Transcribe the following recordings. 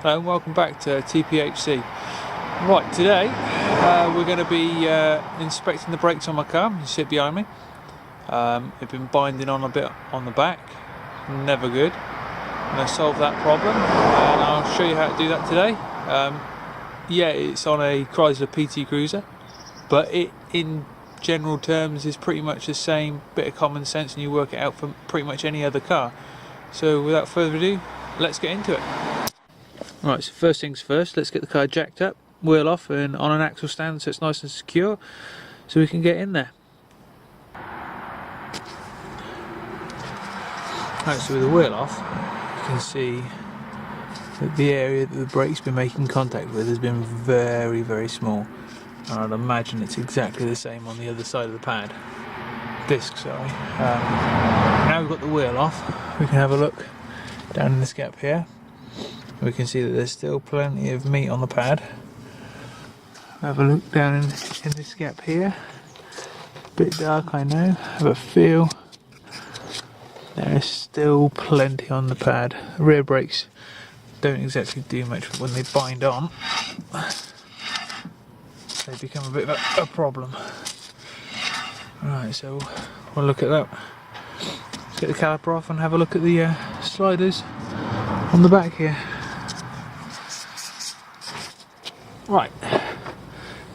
Hello and welcome back to TPHC. Right, today we're going to be inspecting the brakes on my car. You see it behind me. It's been binding on a bit on the back, never good. I'm going to solve that problem and I'll show you how to do that today. Yeah, it's on a Chrysler PT Cruiser, but it in general terms is pretty much the same bit of common sense, and you work it out for pretty much any other car. So without further ado, let's get into it. Right, so first things first, let's get the car jacked up, wheel off and on an axle stand so it's nice and secure so we can get in there. Right, so with the wheel off, you can see that the area that the brake's been making contact with has been very, very small. And I'd imagine it's exactly the same on the other side of the pad. Disc, sorry. Now we've got the wheel off, we can have a look down in this gap here. We can see that there's still plenty of meat on the pad. Have a look down in this gap here. Bit dark, I know. Have a feel. There is still plenty on the pad. The rear brakes don't exactly do much, but when they bind on, they become a bit of a problem. Right, so we'll look at that. Let's get the caliper off and have a look at the sliders on the back here. Right,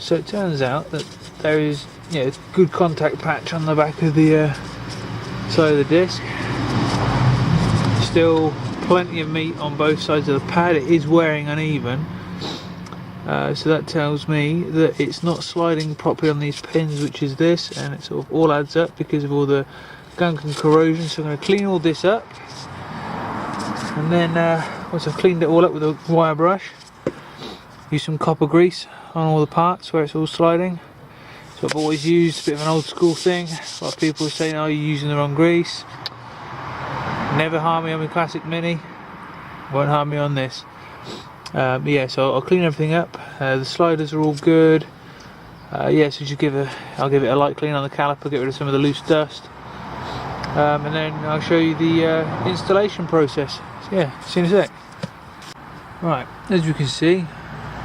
so it turns out that there is a good contact patch on the back of the side of the disc. Still plenty of meat on both sides of the pad. It is wearing uneven, so that tells me that it's not sliding properly on these pins, which is this, and it sort of all adds up because of all the gunk and corrosion. So I'm going to clean all this up, and then once I've cleaned it all up with a wire brush, use some copper grease on all the parts where it's all sliding. So I've always used, a bit of an old school thing. A lot of people are saying, oh, you're using the wrong grease. Never harm me on my classic Mini, won't harm me on this. Yeah, so I'll clean everything up. The sliders are all good. Yeah, so I'll give it a light clean on the caliper, get rid of some of the loose dust. And then I'll show you the installation process. So yeah, see you in a sec. Right, as you can see,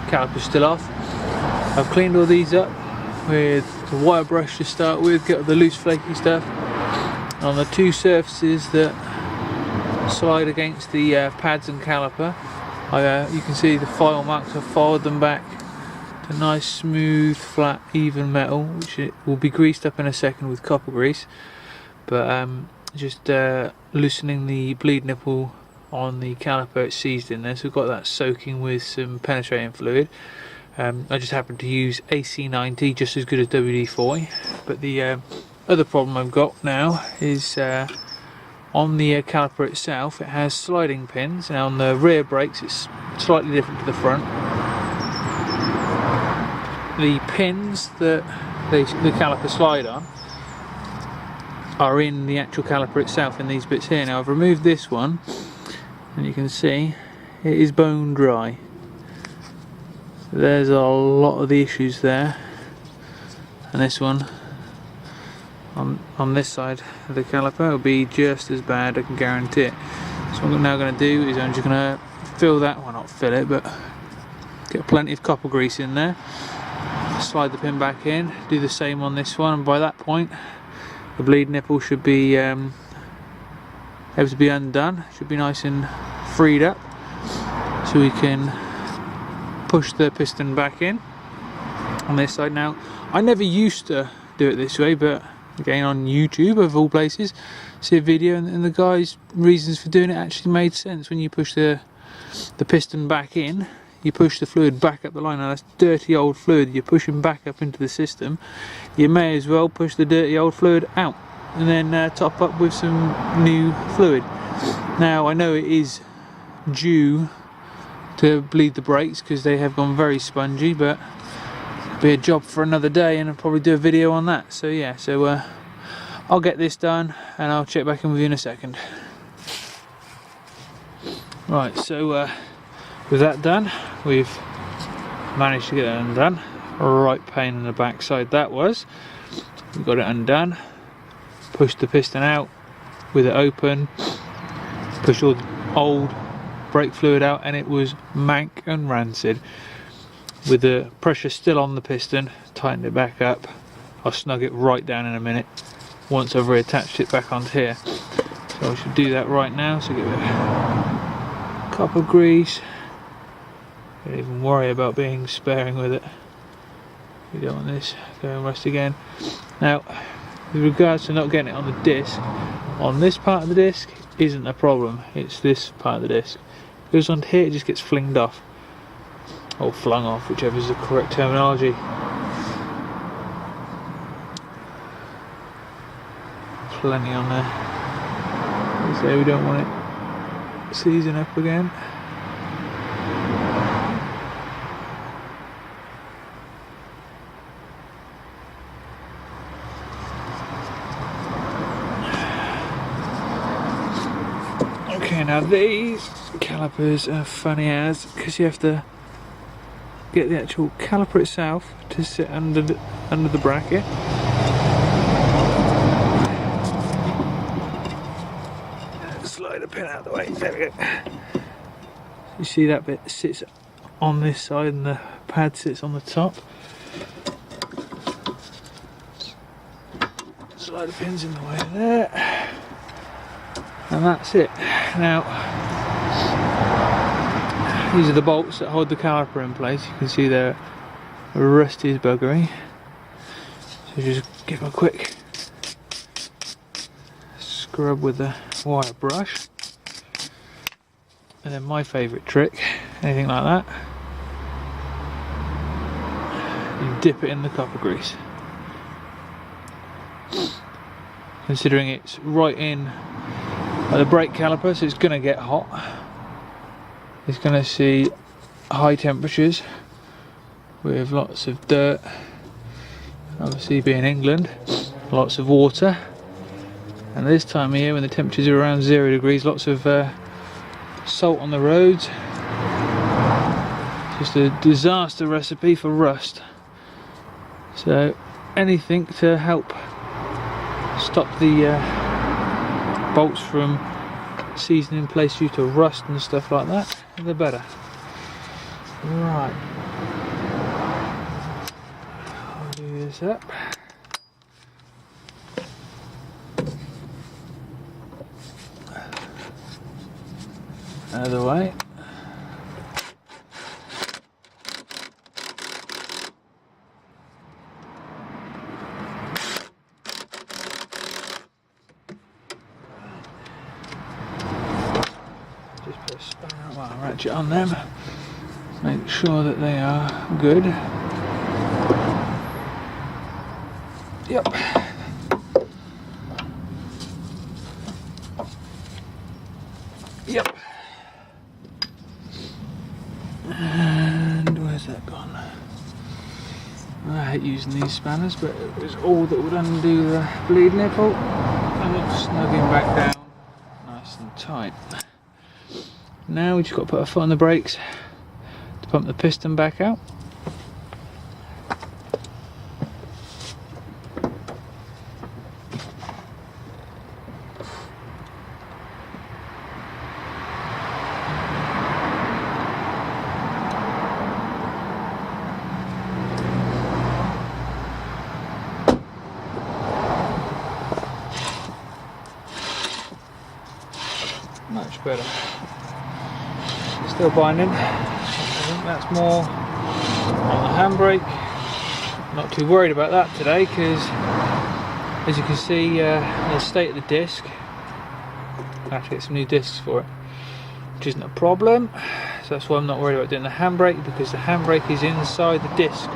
caliper's still off. I've cleaned all these up with the wire brush to start with, get all the loose flaky stuff. On the two surfaces that slide against the pads and caliper, you can see the file marks. I've filed them back to nice, smooth, flat, even metal, which it will be greased up in a second with copper grease. But just loosening the bleed nipple on the caliper, it's seized in there, so we've got that soaking with some penetrating fluid. I just happen to use AC90, just as good as WD-40. But the other problem I've got now is on the caliper itself, it has sliding pins. Now on the rear brakes it's slightly different to the front. The pins that the caliper slide on are in the actual caliper itself, in these bits here. Now I've removed this one, and you can see it is bone dry. So there's a lot of the issues there, and this one on this side of the caliper will be just as bad, I can guarantee it. So what I'm now going to do is I'm just going to fill that, well not fill it, but get plenty of copper grease in there, slide the pin back in, do the same on this one, and by that point the bleed nipple should be able to be undone, should be nice and freed up, so we can push the piston back in on this side. Now I never used to do it this way, but again on YouTube of all places, see a video and the guy's reasons for doing it actually made sense. When you push the piston back in, you push the fluid back up the line. Now that's dirty old fluid you're pushing back up into the system. You may as well push the dirty old fluid out and then top up with some new fluid. Now I know it is due to bleed the brakes because they have gone very spongy, but it'll be a job for another day, and I'll probably do a video on that. So yeah, so I'll get this done and I'll check back in with you in a second. Right, so with that done, we've managed to get it undone. Right pain in the backside that was. We've got it undone. Push the piston out with it open. Push all the old brake fluid out, and it was mank and rancid. With the pressure still on the piston, tightened it back up. I'll snug it right down in a minute once I've reattached it back onto here. So I should do that right now. So give it a copper grease. Don't even worry about being sparing with it. We don't want this going rust again. Now, with regards to not getting it on the disc, on this part of the disc isn't a problem. It's this part of the disc. If it goes onto here, it just gets flinged off. Or flung off, whichever is the correct terminology. Plenty on there. So we don't want it seizing up again. Okay, now these calipers are funny as, because you have to get the actual caliper itself to sit under the bracket. Slide a pin out of the way. There we go. You see that bit sits on this side and the pad sits on the top. Slide the pins in the way there, and that's it. Now, these are the bolts that hold the caliper in place. You can see they're rusty as buggery. So just give them a quick scrub with the wire brush. And then my favourite trick, anything like that, you dip it in the copper grease. Considering it's right in the brake caliper, so it's going to get hot. It's going to see high temperatures with lots of dirt, obviously being England, lots of water, and this time of year when the temperatures are around 0 degrees, lots of salt on the roads. Just a disaster recipe for rust. So anything to help stop the bolts from seizing in place due to rust and stuff like that, the better. Right, I'll do this up. Other way. Just put a spanner, well, ratchet on them. Make sure that they are good. Yep. Yep. And where's that gone? I hate using these spanners, but it was all that would undo the bleed nipple, and it's snugging back down nice and tight. Now we just got to put our foot on the brakes to pump the piston back out. Much better. Still binding. I think that's more on the handbrake. Not too worried about that today, because as you can see, the state of the disc, I have to get some new discs for it, which isn't a problem. So that's why I'm not worried about doing the handbrake, because the handbrake is inside the disc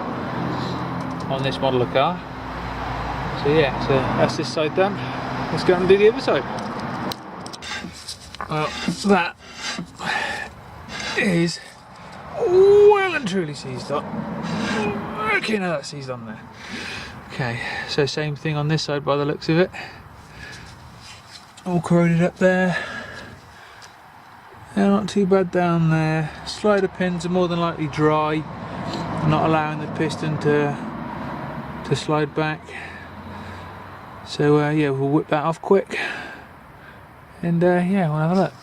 on this model of car. So yeah, so that's this side done. Let's go and do the other side. Well, that is well and truly seized up. Okay, now that's seized on there. Okay, so same thing on this side by the looks of it. All corroded up there. Yeah, not too bad down there. Slider pins are more than likely dry, not allowing the piston to slide back. So yeah, we'll whip that off quick. And yeah, we'll have a look.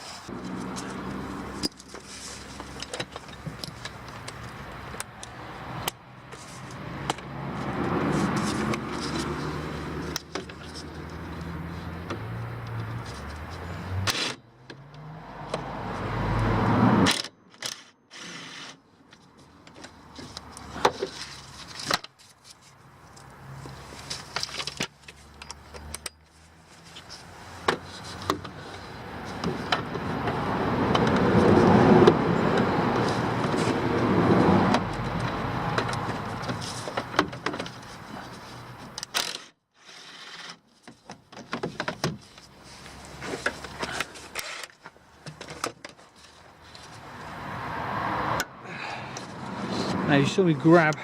Now you saw me grab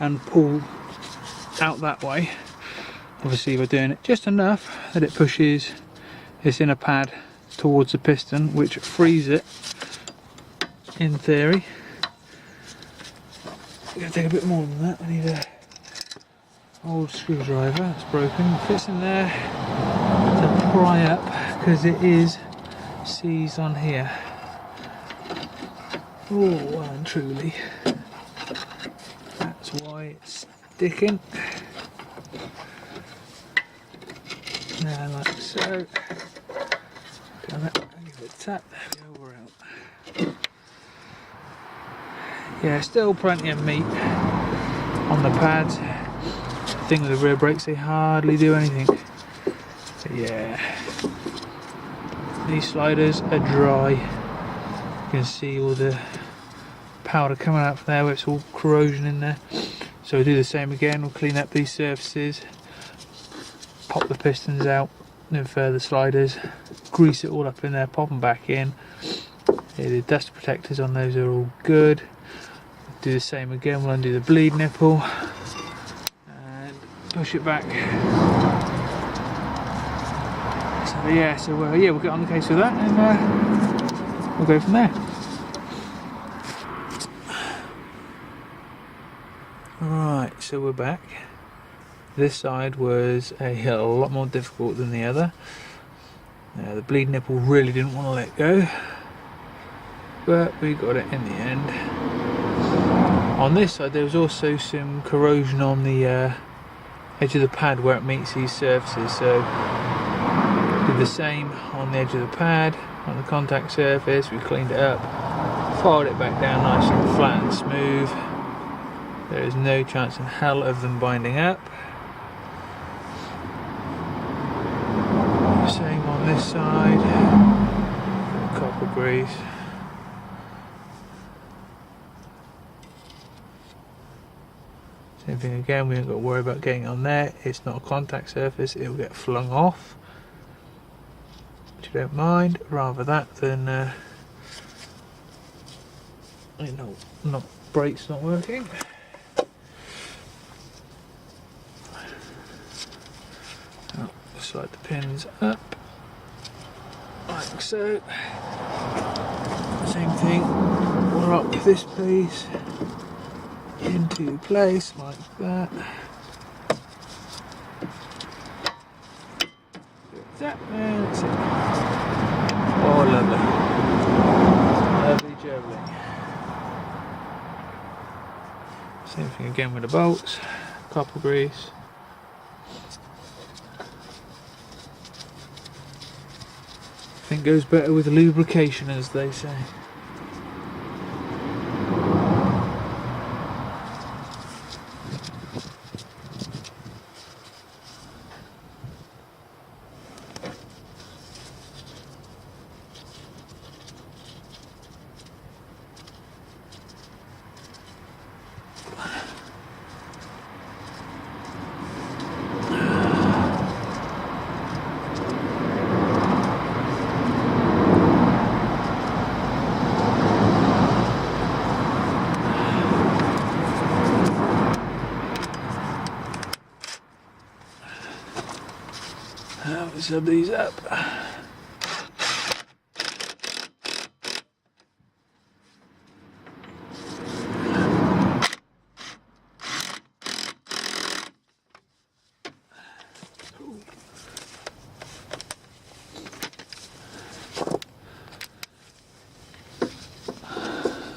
and pull out that way. Obviously we're doing it just enough that it pushes this inner pad towards the piston, which frees it in theory. We're going to take a bit more than that. I need a old screwdriver that's broken. It fits in there to pry up because it is seized on here. Oh, well and truly. That's why it's sticking. Now, like so. Damn it, I'll give it a tap. There we go, we're out. Yeah, still plenty of meat on the pads. The thing with the rear brakes, they hardly do anything. But yeah, these sliders are dry. You can see all the powder coming out from there, where it's all corrosion in there. So we'll do the same again. We'll clean up these surfaces, pop the pistons out of the sliders, grease it all up in there, pop them back in. Yeah, the dust protectors on those are all good. Do the same again. We'll undo the bleed nipple and push it back. So yeah, we'll get on the case with that and we'll go from there. Right, so we're back. This side was a lot more difficult than the other. The bleed nipple really didn't want to let go, but we got it in the end. On this side there was also some corrosion on the edge of the pad where it meets these surfaces, so did the same on the edge of the pad, on the contact surface. We cleaned it up, filed it back down nice and flat and smooth. There is no chance in hell of them binding up. Same on this side, copper grease. Same thing again, we ain't got to worry about getting on there. It's not a contact surface, it will get flung off. Which I don't mind, rather that than not brakes not working. Oh, slide the pins up like so. Same thing, we'll lock this piece into place like that. That's it. Oh, lovely. Lovely jubbly. Same thing again with the bolts. Copper grease. I think goes better with lubrication, as they say. Sub these up.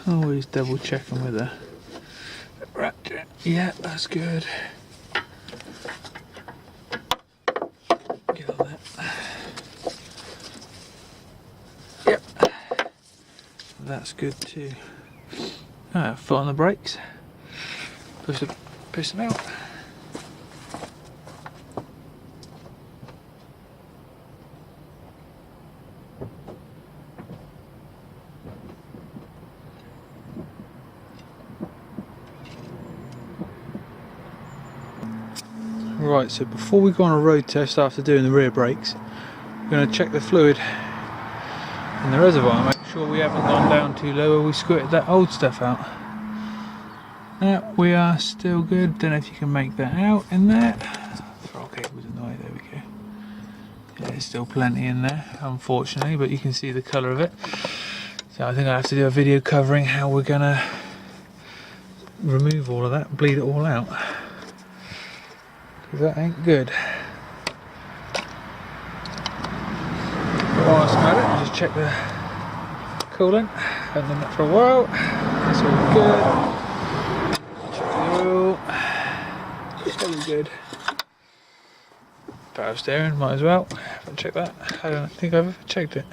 Always double checking with a ratchet. Yeah, that's good. Get on that. Yep, that's good too. Foot on the brakes. Push the piston out. Right, so before we go on a road test after doing the rear brakes, we're going to check the fluid in the reservoir and make sure we haven't gone down too low where we squirted that old stuff out. We are still good. Don't know if you can make that out in there. Throttle cable's annoying. There we go. Yeah, there's still plenty in there, unfortunately, but you can see the colour of it. So I think I have to do a video covering how we're gonna remove all of that, bleed it all out, because that ain't good. Whilst I'm at it, just check the coolant. Haven't done that for a while. That's all good. Check the oil. It's all good. Power steering, might as well. Haven't checked that. I don't think I've ever checked it.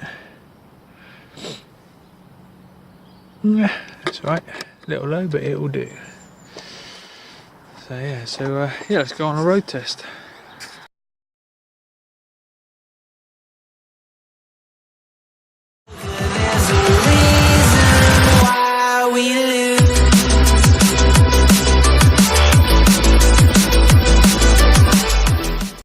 That's right. A little low, but it will do. So yeah, let's go on a road test.